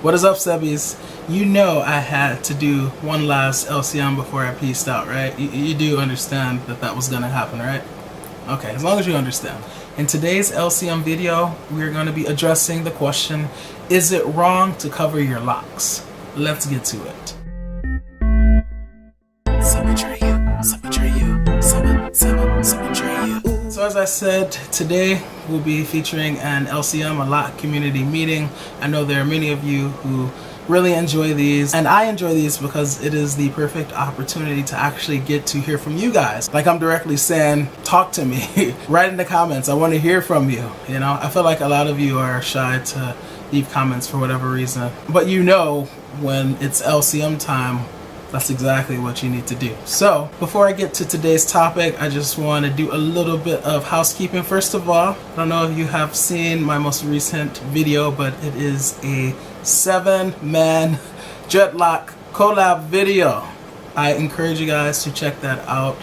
What is up, Sebbies? You know I had to do one last LCM before I peaced out, right? You do understand that that was gonna happen, right? Okay, as long as you understand. In today's LCM video, we're going to be addressing the question, is it wrong to cover your locks? Let's get to it. So as I said, today we'll be featuring an LCM, a Loc Community Meeting. I know there are many of you who really enjoy these, and I enjoy these because it is the perfect opportunity to actually get to hear from you guys. Like I'm directly saying, talk to me. Write in the comments. I want to hear from you. You know, I feel like a lot of you are shy to leave comments for whatever reason, but you know when it's LCM time, that's exactly what you need to do. So before I get to today's topic, I just want to do a little bit of housekeeping. First of all, I don't know if you have seen my most recent video, but it is a 7-man dreadlock collab video. I encourage you guys to check that out.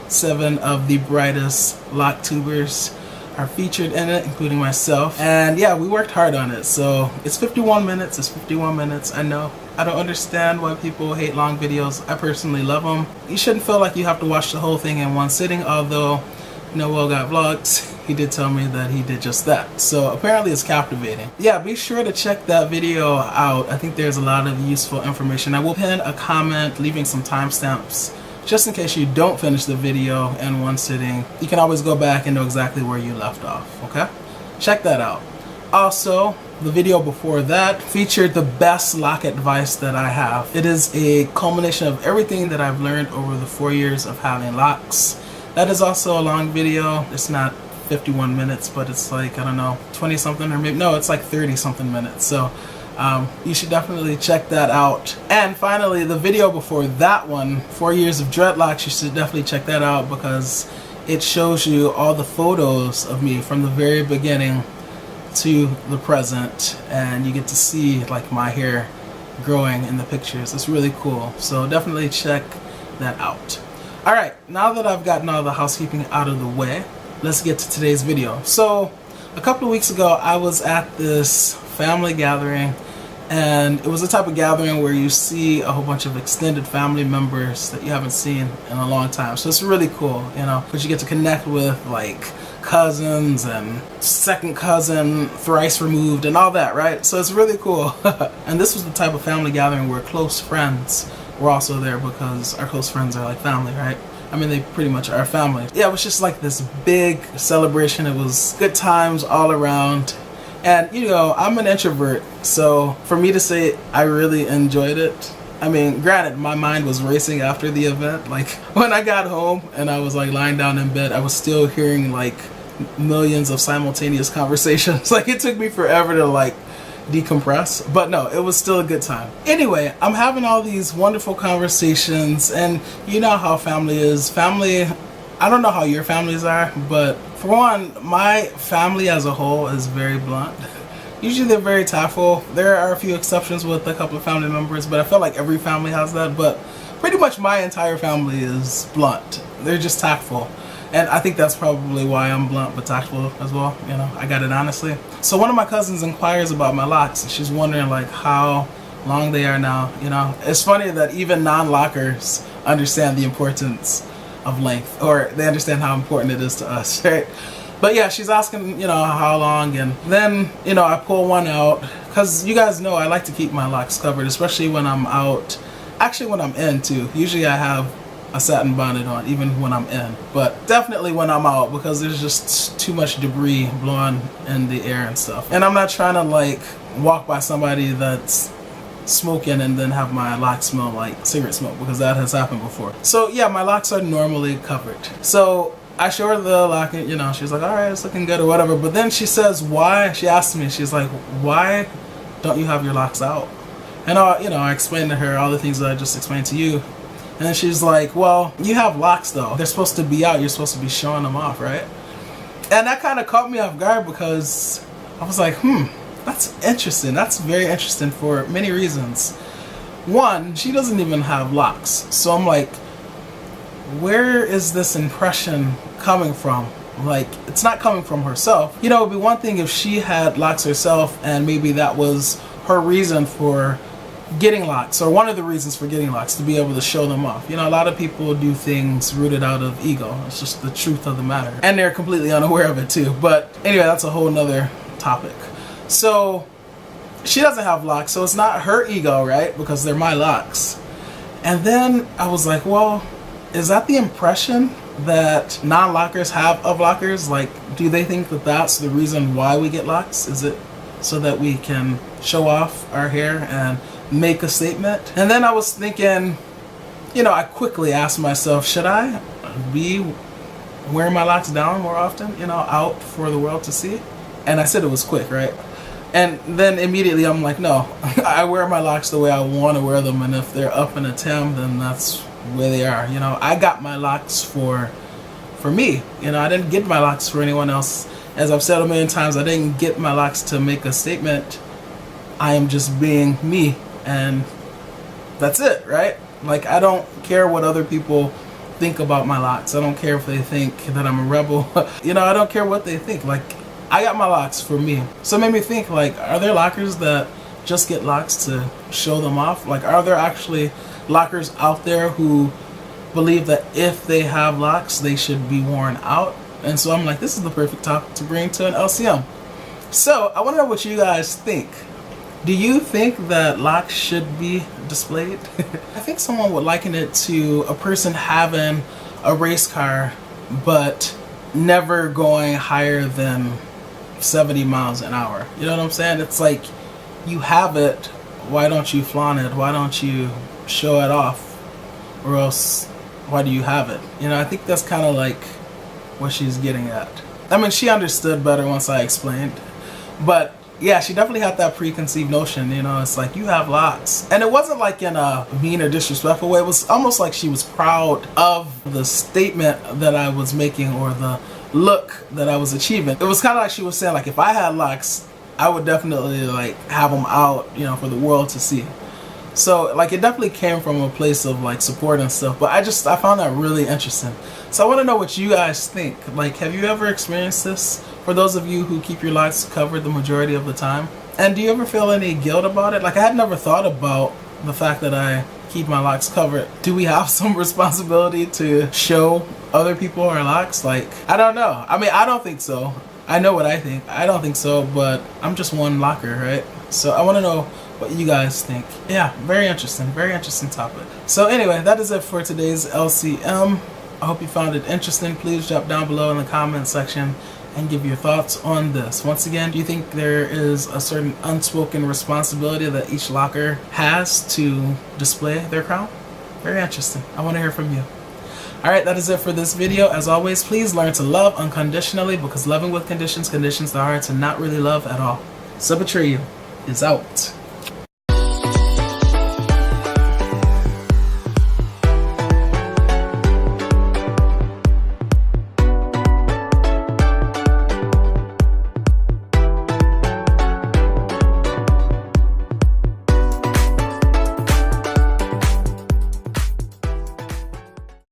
7 of the brightest lock tubers are featured in it, including myself. And yeah, we worked hard on it. So it's 51 minutes. It's 51 minutes. I know. I don't understand why people hate long videos. I personally love them. You shouldn't feel like you have to watch the whole thing in one sitting, although Noel got vlogs. He did tell me that he did just that. So apparently it's captivating. Yeah, be sure to check that video out. I think there's a lot of useful information. I will pin a comment leaving some timestamps just in case you don't finish the video in one sitting. You can always go back and know exactly where you left off, okay? Check that out. Also, the video before that featured the best lock advice that I have. It is a culmination of everything that I've learned over the 4 years of having locks. That is also a long video. It's not 51 minutes, but it's like, I don't know, 20 something, or maybe, no, it's like 30 something minutes. So you should definitely check that out. And finally, the video before that one, 4 years of dreadlocks, you should definitely check that out because it shows you all the photos of me from the very beginning to the present, and you get to see like my hair growing in the pictures. It's really cool. So definitely check that out. Alright, now that I've gotten all the housekeeping out of the way, let's get to today's video. So a couple of weeks ago I was at this family gathering, and it was the type of gathering where you see a whole bunch of extended family members that you haven't seen in a long time. So it's really cool, you know, because you get to connect with like cousins and second cousin thrice removed and all that, right? So it's really cool. And this was the type of family gathering where close friends were also there because our close friends are like family, right? I mean, they pretty much are family. Yeah, it was just like this big celebration. It was good times all around. And you know, I'm an introvert, so for me to say I really enjoyed it, I mean, granted, my mind was racing after the event. Like when I got home and I was like lying down in bed, I was still hearing like millions of simultaneous conversations. Like it took me forever to like decompress, but no, it was still a good time. Anyway, I'm having all these wonderful conversations, and you know how family is. Family, I don't know how your families are, but for one, my family as a whole is very blunt. Usually they're very tactful. There are a few exceptions with a couple of family members, but I feel like every family has that. But pretty much my entire family is blunt. They're just tactful. And I think that's probably why I'm blunt but tactful as well. You know, I got it honestly. So one of my cousins inquires about my locks, and she's wondering like how long they are now. You know, it's funny that even non-lockers understand the importance of length, or they understand how important it is to us, right? But yeah, she's asking, you know, how long, and then, you know, I pull one out, because you guys know I like to keep my locks covered, especially when I'm out. Actually, when I'm in too. Usually I have a satin bonnet on, even when I'm in, but definitely when I'm out, because there's just too much debris blowing in the air and stuff. And I'm not trying to like walk by somebody that's smoking and then have my locks smell like cigarette smoke, because that has happened before. So yeah, my locks are normally covered. So I show her the lock, and you know, she's like, all right, it's looking good or whatever. But then she says, why? She asked me, she's like, why don't you have your locks out? And I explained to her all the things that I just explained to you. And then she's like, well, you have locks though. They're supposed to be out. You're supposed to be showing them off, right? And that kind of caught me off guard, because I was like, that's interesting. That's very interesting for many reasons. One, she doesn't even have locks. So I'm like, where is this impression coming from? Like, it's not coming from herself. You know, it would be one thing if she had locks herself and maybe that was her reason for getting locks, or one of the reasons for getting locks, to be able to show them off. You know, a lot of people do things rooted out of ego. It's just the truth of the matter, and they're completely unaware of it too. But anyway, that's a whole nother topic. So she doesn't have locks, so it's not her ego, right? Because they're my locks. And then I was like, well, is that the impression that non-lockers have of lockers? Like, do they think that that's the reason why we get locks? Is it so that we can show off our hair and make a statement? And then I was thinking, you know, I quickly asked myself, should I be wearing my locks down more often, you know, out for the world to see? And I said it was quick, right? And then immediately I'm like, no, I wear my locks the way I want to wear them, and if they're up in a Tim, then that's where they are. You know, I got my locks for me. You know, I didn't get my locks for anyone else. As I've said a million times, I didn't get my locks to make a statement. I am just being me, and that's it, right? Like, I don't care what other people think about my locks. I don't care if they think that I'm a rebel. You know, I don't care what they think. Like, I got my locks for me. So it made me think, like, are there lockers that just get locks to show them off? Like, are there actually lockers out there who believe that if they have locks, they should be worn out? And so I'm like, this is the perfect topic to bring to an LCM. So I want to know what you guys think. Do you think that locks should be displayed? I think someone would liken it to a person having a race car but never going higher than 70 miles an hour. You know what I'm saying? It's like, you have it, why don't you flaunt it? Why don't you show it off? Or else, why do you have it? You know, I think that's kind of like what she's getting at. I mean, she understood better once I explained. But yeah, she definitely had that preconceived notion, you know, it's like, you have locks. And it wasn't like in a mean or disrespectful way. It was almost like she was proud of the statement that I was making, or the look that I was achieving. It was kind of like she was saying, like, if I had locks, I would definitely like have them out, you know, for the world to see. So like, it definitely came from a place of like support and stuff. But I found that really interesting. So I want to know what you guys think. Like, have you ever experienced this? For those of you who keep your locks covered the majority of the time, and do you ever feel any guilt about it? Like, I had never thought about the fact that I keep my locks covered. Do we have some responsibility to show other people our locks? Like, I don't know. I mean, I don't think so. I know what I think. I don't think so, but I'm just one locker, right? So I want to know what you guys think. Yeah, very interesting topic. So anyway, that is it for today's LCM. I hope you found it interesting. Please drop down below in the comment section and give your thoughts on this. Once again, do you think there is a certain unspoken responsibility that each locker has to display their crown? Very interesting. I want to hear from you. Alright, that is it for this video. As always, please learn to love unconditionally, because loving with conditions conditions the heart to not really love at all. Atreyu is out.